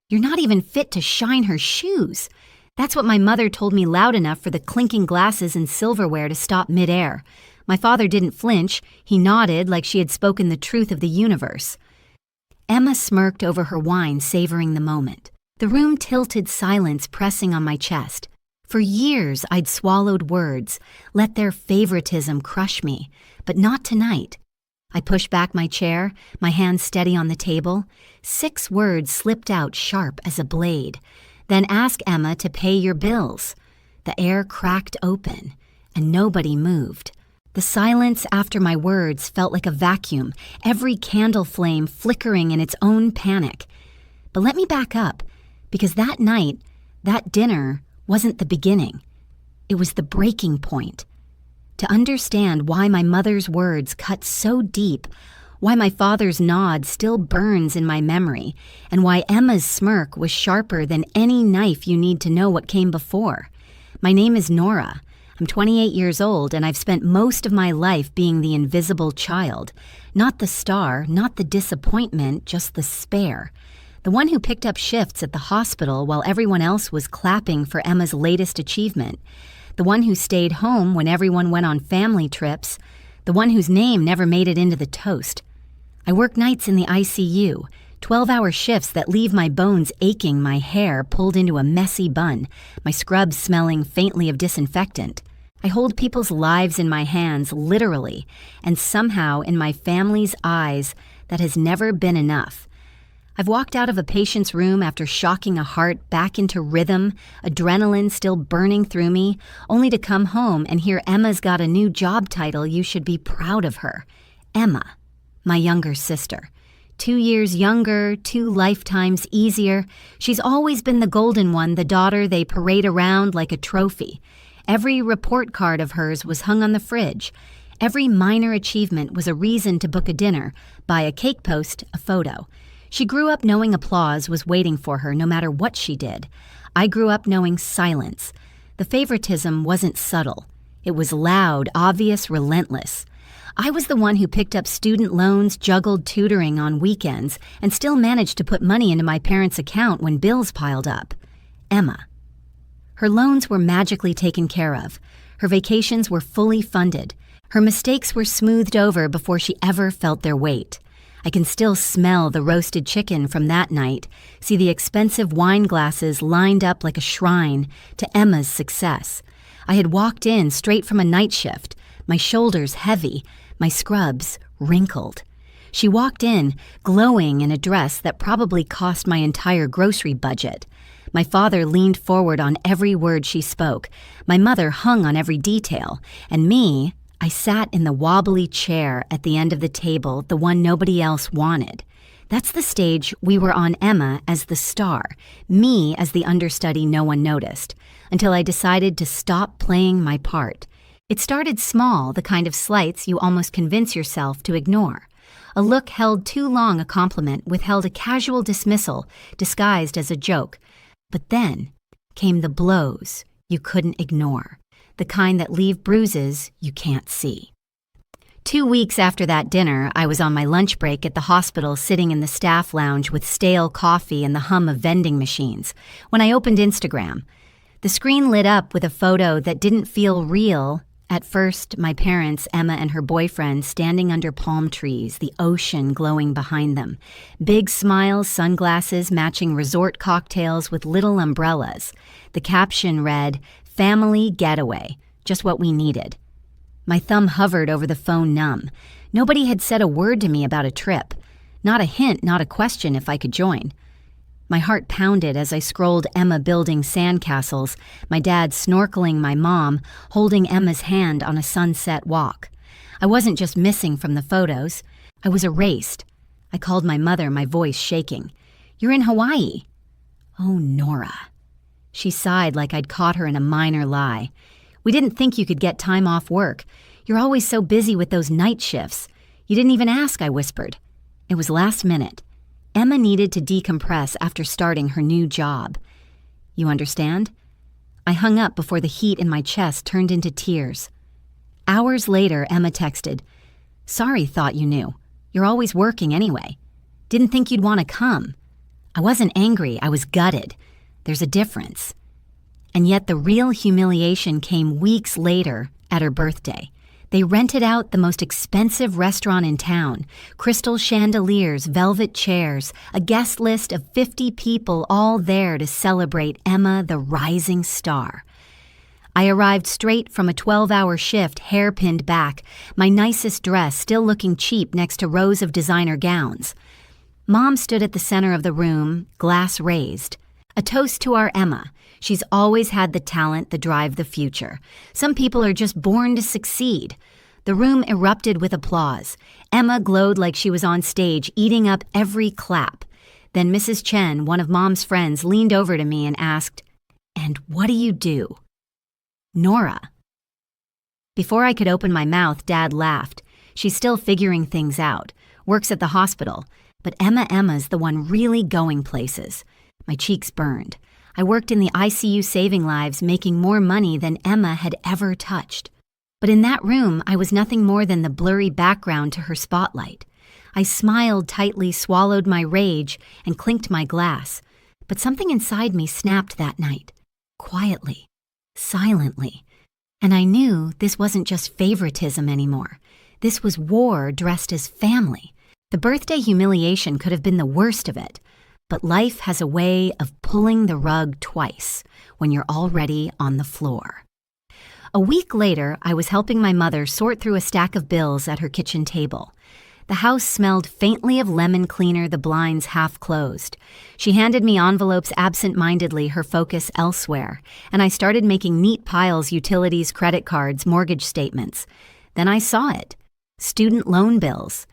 You're not even fit to shine her shoes." That's what my mother told me loud enough for the clinking glasses and silverware to stop midair. My father didn't flinch. He nodded like she had spoken the truth of the universe. Emma smirked over her wine, savoring the moment. The room tilted, silence pressing on my chest. For years, I'd swallowed words, let their favoritism crush me, but not tonight. I pushed back my chair, my hand steady on the table. 6 words slipped out sharp as a blade. "Then ask Emma to pay your bills." The air cracked open, and nobody moved. The silence after my words felt like a vacuum, every candle flame flickering in its own panic. But let me back up, because that night, that dinner, wasn't the beginning. It was the breaking point. To understand why my mother's words cut so deep, why my father's nod still burns in my memory, and why Emma's smirk was sharper than any knife you need to know what came before. My name is Nora. I'm 28 years old, and I've spent most of my life being the invisible child. Not the star, not the disappointment, just the spare. The one who picked up shifts at the hospital while everyone else was clapping for Emma's latest achievement. The one who stayed home when everyone went on family trips. The one whose name never made it into the toast. I work nights in the ICU, 12-hour shifts that leave my bones aching, my hair pulled into a messy bun, my scrubs smelling faintly of disinfectant. I hold people's lives in my hands, literally, and somehow in my family's eyes, that has never been enough. I've walked out of a patient's room after shocking a heart back into rhythm, adrenaline still burning through me, only to come home and hear Emma's got a new job title. You should be proud of her. Emma, my younger sister. 2 years younger, 2 lifetimes easier. She's always been the golden one, the daughter they parade around like a trophy. Every report card of hers was hung on the fridge. Every minor achievement was a reason to book a dinner, buy a cake post, a photo. She grew up knowing applause was waiting for her no matter what she did. I grew up knowing silence. The favoritism wasn't subtle. It was loud, obvious, relentless. I was the one who picked up student loans, juggled tutoring on weekends, and still managed to put money into my parents' account when bills piled up. Emma. Her loans were magically taken care of. Her vacations were fully funded. Her mistakes were smoothed over before she ever felt their weight. I can still smell the roasted chicken from that night, see the expensive wine glasses lined up like a shrine to Emma's success. I had walked in straight from a night shift, my shoulders heavy, my scrubs wrinkled. She walked in, glowing in a dress that probably cost my entire grocery budget. My father leaned forward on every word she spoke. My mother hung on every detail. And me, I sat in the wobbly chair at the end of the table, the one nobody else wanted. That's the stage we were on, Emma as the star, me as the understudy no one noticed, until I decided to stop playing my part. It started small, the kind of slights you almost convince yourself to ignore. A look held too long a compliment withheld a casual dismissal disguised as a joke. But then came the blows you couldn't ignore, the kind that leave bruises you can't see. 2 weeks after that dinner, I was on my lunch break at the hospital sitting in the staff lounge with stale coffee and the hum of vending machines when I opened Instagram. The screen lit up with a photo that didn't feel real. At first, my parents, Emma and her boyfriend, standing under palm trees, the ocean glowing behind them. Big smiles, sunglasses matching resort cocktails with little umbrellas. The caption read, "Family getaway, just what we needed." My thumb hovered over the phone numb. Nobody had said a word to me about a trip. Not a hint, not a question if I could join. My heart pounded as I scrolled Emma building sandcastles, my dad snorkeling, my mom holding Emma's hand on a sunset walk. I wasn't just missing from the photos. I was erased. I called my mother, my voice shaking. "You're in Hawaii." "Oh, Nora." She sighed like I'd caught her in a minor lie. "We didn't think you could get time off work. You're always so busy with those night shifts. You didn't even ask," I whispered. It was last minute. Emma needed to decompress after starting her new job. "You understand?" I hung up before the heat in my chest turned into tears. Hours later, Emma texted, "Sorry, thought you knew. You're always working anyway. Didn't think you'd want to come." I wasn't angry, I was gutted. There's a difference. And yet the real humiliation came weeks later at her birthday. They rented out the most expensive restaurant in town, crystal chandeliers, velvet chairs, a guest list of 50 people all there to celebrate Emma, the rising star. I arrived straight from a 12-hour shift, hair pinned back, my nicest dress still looking cheap next to rows of designer gowns. Mom stood at the center of the room, glass raised. A toast to our Emma. She's always had the talent, the drive, the future. Some people are just born to succeed. The room erupted with applause. Emma glowed like she was on stage, eating up every clap. Then Mrs. Chen, one of Mom's friends, leaned over to me and asked, "And what do you do?" "Nora." Before I could open my mouth, Dad laughed. She's still figuring things out. Works at the hospital. But Emma's the one really going places. My cheeks burned. I worked in the ICU saving lives, making more money than Emma had ever touched. But in that room, I was nothing more than the blurry background to her spotlight. I smiled tightly, swallowed my rage, and clinked my glass. But something inside me snapped that night. Quietly. Silently. And I knew this wasn't just favoritism anymore. This was war dressed as family. The birthday humiliation could have been the worst of it. But life has a way of pulling the rug twice when you're already on the floor. A week later, I was helping my mother sort through a stack of bills at her kitchen table. The house smelled faintly of lemon cleaner, the blinds half closed. She handed me envelopes absent-mindedly, her focus elsewhere, and I started making neat piles: utilities, credit cards, mortgage statements. Then I saw it. Student loan bills.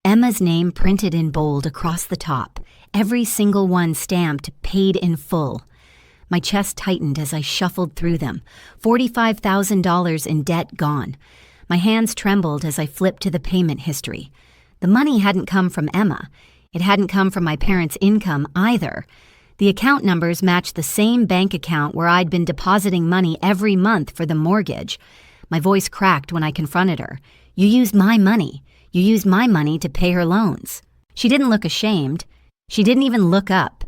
Emma's name printed in bold across the top, every single one stamped paid in full. My chest tightened as I shuffled through them. $45,000 in debt gone. My hands trembled as I flipped to the payment history. The money hadn't come from Emma. It hadn't come from my parents' income either. The account numbers matched the same bank account where I'd been depositing money every month for the mortgage. My voice cracked when I confronted her. "You used my money. You used my money to pay her loans." She didn't look ashamed. She didn't even look up.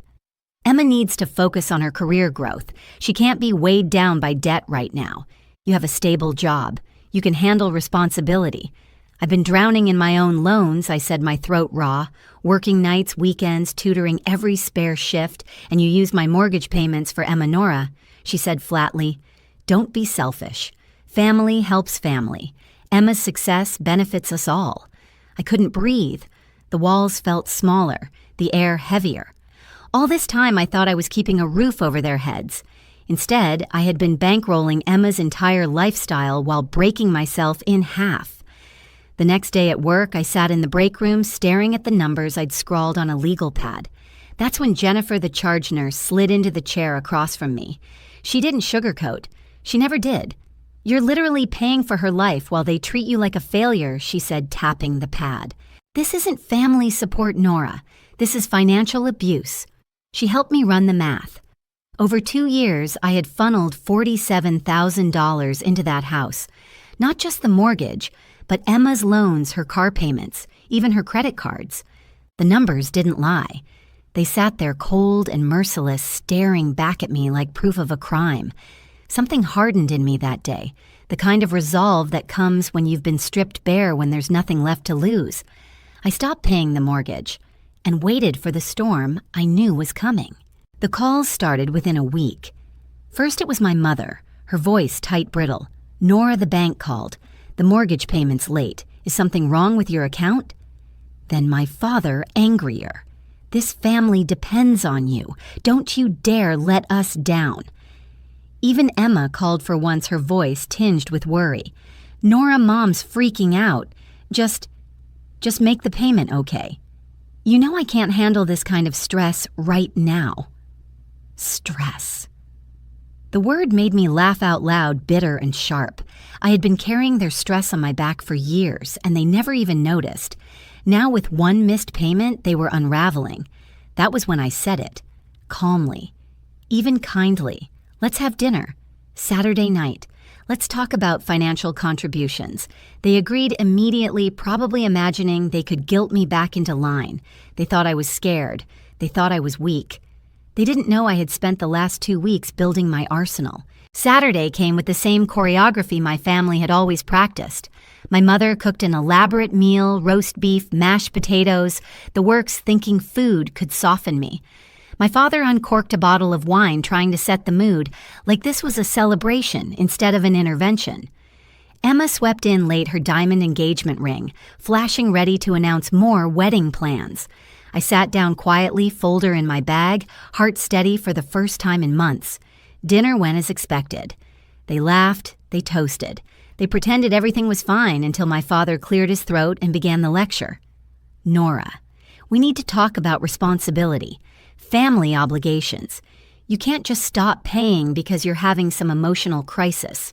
Emma needs to focus on her career growth. She can't be weighed down by debt right now. You have a stable job. You can handle responsibility. I've been drowning in my own loans, I said, my throat raw, working nights, weekends, tutoring every spare shift, and you used my mortgage payments for Emma Nora. She said flatly, "Don't be selfish. Family helps family. Emma's success benefits us all." I couldn't breathe. The walls felt smaller, the air heavier. All this time I thought I was keeping a roof over their heads. Instead, I had been bankrolling Emma's entire lifestyle while breaking myself in half. The next day at work, I sat in the break room staring at the numbers I'd scrawled on a legal pad. That's when Jennifer, the charge nurse, slid into the chair across from me. She didn't sugarcoat. She never did. "You're literally paying for her life while they treat you like a failure," she said, tapping the pad. "This isn't family support, Nora. This is financial abuse." She helped me run the math. Over 2 years, I had funneled $47,000 into that house. Not just the mortgage, but Emma's loans, her car payments, even her credit cards. The numbers didn't lie. They sat there cold and merciless, staring back at me like proof of a crime. Something hardened in me that day, the kind of resolve that comes when you've been stripped bare when there's nothing left to lose. I stopped paying the mortgage and waited for the storm I knew was coming. The calls started within a week. First it was my mother, her voice tight brittle. "Nora, the bank called. The mortgage payment's late. Is something wrong with your account?" Then my father, angrier. "This family depends on you. Don't you dare let us down." Even Emma called for once, her voice tinged with worry. "Nora, Mom's freaking out. Just make the payment, okay? You know I can't handle this kind of stress right now." Stress. The word made me laugh out loud, bitter and sharp. I had been carrying their stress on my back for years, and they never even noticed. Now with one missed payment, they were unraveling. That was when I said it. Calmly. Even kindly. "Let's have dinner. Saturday night. Let's talk about financial contributions." They agreed immediately, probably imagining they could guilt me back into line. They thought I was scared. They thought I was weak. They didn't know I had spent the last 2 weeks building my arsenal. Saturday came with the same choreography my family had always practiced. My mother cooked an elaborate meal, roast beef, mashed potatoes, the works, thinking food could soften me. My father uncorked a bottle of wine, trying to set the mood, like this was a celebration instead of an intervention. Emma swept in late, her diamond engagement ring, flashing ready to announce more wedding plans. I sat down quietly, folder in my bag, heart steady for the first time in months. Dinner went as expected. They laughed, they toasted. They pretended everything was fine until my father cleared his throat and began the lecture. Nora, we need to talk about responsibility, family obligations. You can't just stop paying because you're having some emotional crisis.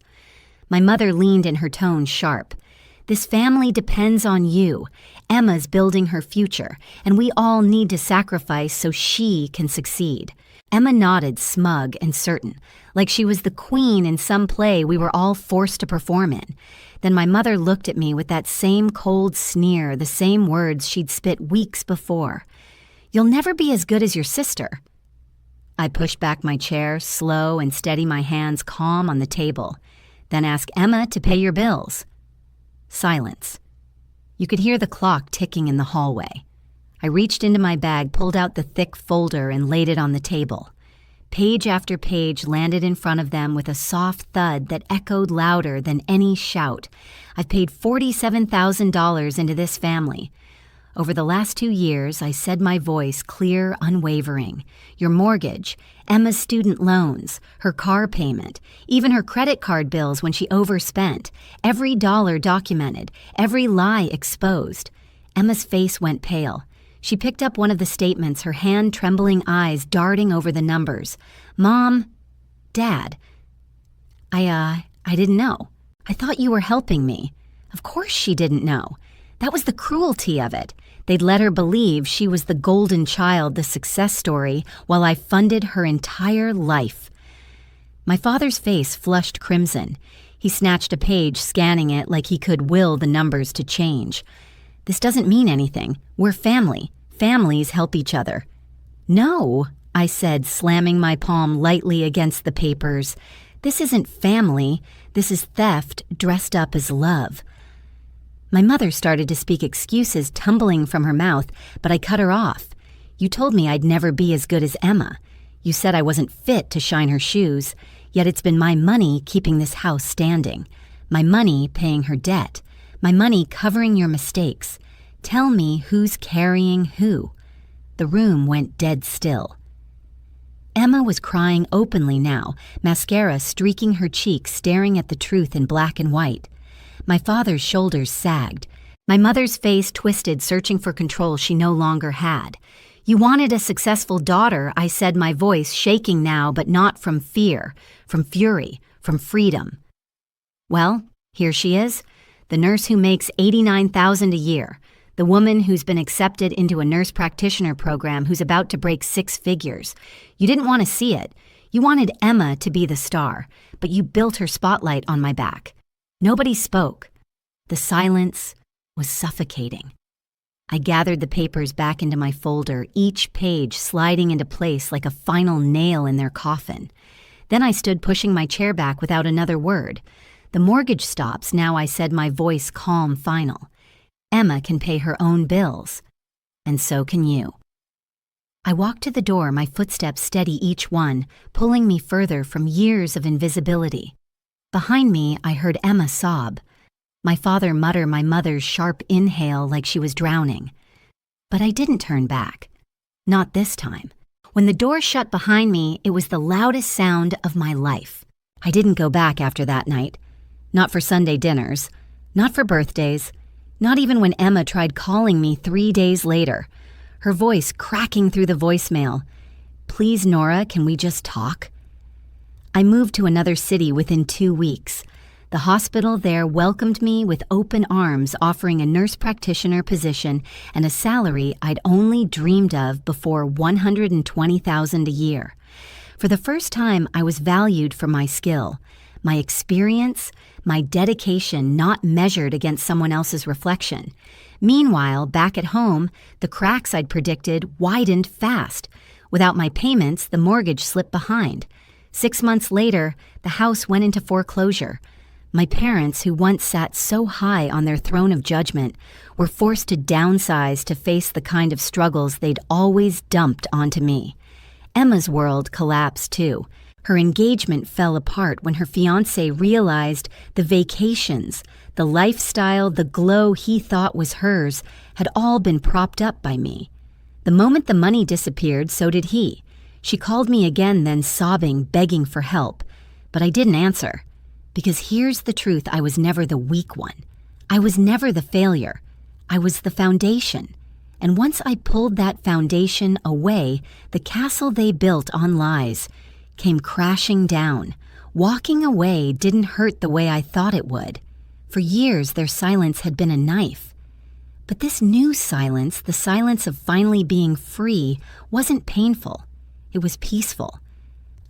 My mother leaned in her tone sharp. This family depends on you. Emma's building her future, and we all need to sacrifice so she can succeed. Emma nodded, smug and certain, like she was the queen in some play we were all forced to perform in. Then my mother looked at me with that same cold sneer, the same words she'd spit weeks before. You'll never be as good as your sister. I pushed back my chair, slow and steady, my hands calm on the table. Then ask Emma to pay your bills. Silence. You could hear the clock ticking in the hallway. I reached into my bag, pulled out the thick folder, and laid it on the table. Page after page landed in front of them with a soft thud that echoed louder than any shout. I've paid $47,000 into this family. Over the last 2 years, I said my voice clear, unwavering. Your mortgage, Emma's student loans, her car payment, even her credit card bills when she overspent. Every dollar documented, every lie exposed. Emma's face went pale. She picked up one of the statements, her hand-trembling eyes darting over the numbers. Mom, Dad, I didn't know. I thought you were helping me. Of course she didn't know. That was the cruelty of it. They'd let her believe she was the golden child, the success story, while I funded her entire life. My father's face flushed crimson. He snatched a page, scanning it like he could will the numbers to change. This doesn't mean anything. We're family. Families help each other. No, I said, slamming my palm lightly against the papers. This isn't family. This is theft dressed up as love. My mother started to speak excuses tumbling from her mouth, but I cut her off. You told me I'd never be as good as Emma. You said I wasn't fit to shine her shoes, yet it's been my money keeping this house standing. My money paying her debt. My money covering your mistakes. Tell me who's carrying who. The room went dead still. Emma was crying openly now, mascara streaking her cheeks, staring at the truth in black and white. My father's shoulders sagged. My mother's face twisted, searching for control she no longer had. You wanted a successful daughter, I said, my voice shaking now, but not from fear, from fury, from freedom. Well, here she is, the nurse who makes $89,000 a year, the woman who's been accepted into a nurse practitioner program who's about to break 6 figures. You didn't want to see it. You wanted Emma to be the star, but you built her spotlight on my back. Nobody spoke. The silence was suffocating. I gathered the papers back into my folder, each page sliding into place like a final nail in their coffin. Then I stood pushing my chair back without another word. The mortgage stops, now I said, my voice calm, final. Emma can pay her own bills. And so can you. I walked to the door, my footsteps steady each one, pulling me further from years of invisibility. Behind me, I heard Emma sob. My father mutter my mother's sharp inhale like she was drowning. But I didn't turn back. Not this time. When the door shut behind me, it was the loudest sound of my life. I didn't go back after that night. Not for Sunday dinners. Not for birthdays. Not even when Emma tried calling me 3 days later. Her voice cracking through the voicemail. Please, Nora, can we just talk? I moved to another city within 2 weeks. The hospital there welcomed me with open arms, offering a nurse practitioner position and a salary I'd only dreamed of before, $120,000 a year. For the first time, I was valued for my skill. my experience, my dedication not measured against someone else's reflection. Meanwhile, back at home, the cracks I'd predicted widened fast. Without my payments, the mortgage slipped behind. 6 months later, the house went into foreclosure. My parents, who once sat so high on their throne of judgment, were forced to downsize to face the kind of struggles they'd always dumped onto me. Emma's world collapsed too. Her engagement fell apart when her fiancé realized the vacations, the lifestyle, the glow he thought was hers had all been propped up by me. The moment the money disappeared, so did he. She called me again, then sobbing, begging for help. But I didn't answer. Because here's the truth, I was never the weak one. I was never the failure. I was the foundation. And once I pulled that foundation away, the castle they built on lies came crashing down. Walking away didn't hurt the way I thought it would. For years, their silence had been a knife. But this new silence, the silence of finally being free, wasn't painful. It was peaceful.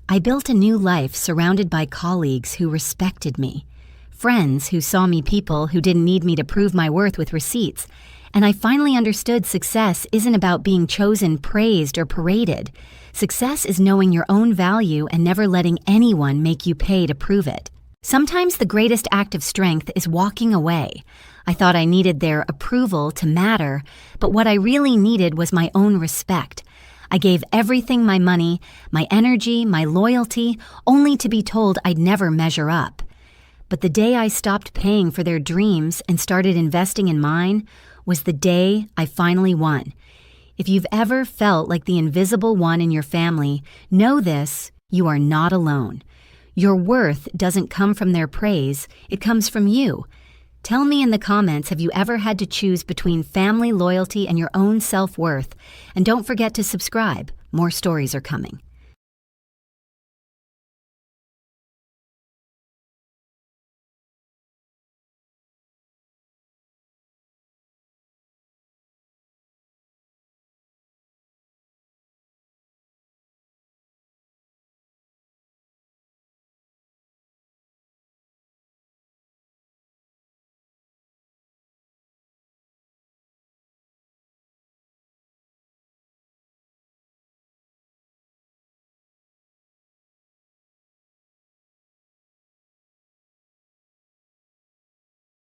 I built a new life surrounded by colleagues who respected me, friends who saw me people who didn't need me to prove my worth with receipts, and I finally understood success isn't about being chosen, praised, or paraded. Success is knowing your own value and never letting anyone make you pay to prove it. Sometimes the greatest act of strength is walking away. I thought I needed their approval to matter, but what I really needed was my own respect. I gave everything, my money, my energy, my loyalty, only to be told I'd never measure up. But the day I stopped paying for their dreams and started investing in mine was the day I finally won. If you've ever felt like the invisible one in your family, know this: you are not alone. Your worth doesn't come from their praise, it comes from you. Tell me in the comments, have you ever had to choose between family loyalty and your own self-worth? And don't forget to subscribe. More stories are coming.